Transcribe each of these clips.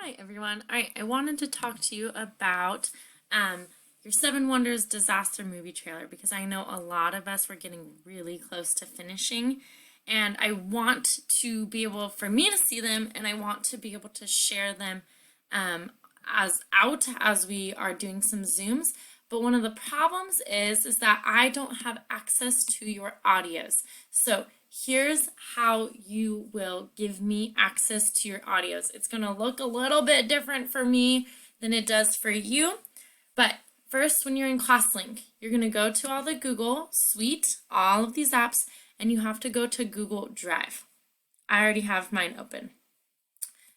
Hi everyone. All right, I wanted to talk to you about your Seven Wonders disaster movie trailer because I know a lot of us were getting really close to finishing, and I want to be able for me to see them, and I want to be able to share them as we are doing some Zooms. But one of the problems is that I don't have access to your audios. So here's how you will give me access to your audios. It's going to look a little bit different for me than it does for you. But first, when you're in ClassLink, you're going to go to all the Google Suite, all of these apps, and you have to go to Google Drive. I already have mine open.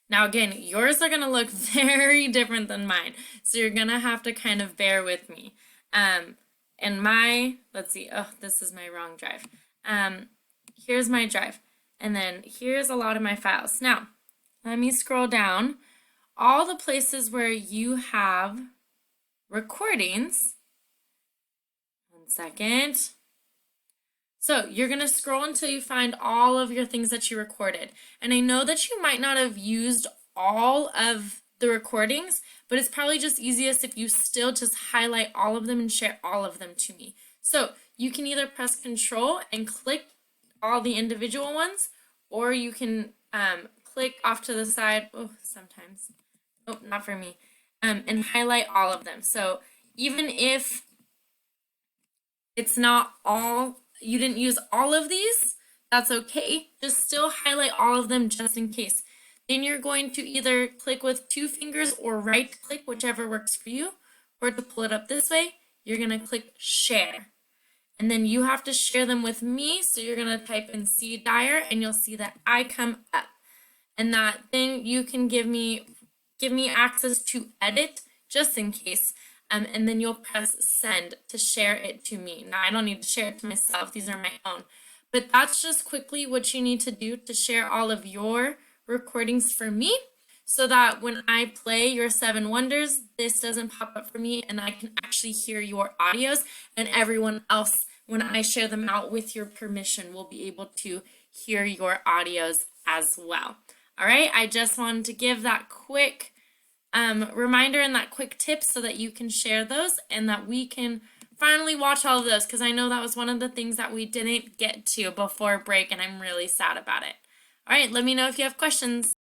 Now, again, yours are going to look very different than mine, so you're going to have to kind of bear with me. Let's see, oh, this is my wrong drive. Here's my drive, and then here's a lot of my files. Now, let me scroll down. All the places where you have recordings, one second. So you're going to scroll until you find all of your things that you recorded. And I know that you might not have used all of the recordings, but it's probably just easiest if you still just highlight all of them and share all of them to me. So you can either press Control and click all the individual ones, or you can click off to the side, sometimes, not for me, and highlight all of them. So even if it's not all, you didn't use all of these, that's okay. Just still highlight all of them just in case. Then you're going to either click with 2 fingers or right click, whichever works for you, or to pull it up this way, you're going to click share. And then you have to share them with me, so you're going to type in C Dyer and you'll see that I come up. And that thing you can give me access to edit just in case. And then you'll press send to share it to me. Now, I don't need to share it to myself. These are my own. But that's just quickly what you need to do to share all of your recordings for me so that when I play your 7 Wonders, this doesn't pop up for me and I can actually hear your audios, and everyone else, when I share them out with your permission, will be able to hear your audios as well. All right, I just wanted to give that quick reminder and that quick tip so that you can share those and that we can finally watch all of those, because I know that was one of the things that we didn't get to before break and I'm really sad about it. All right, let me know if you have questions.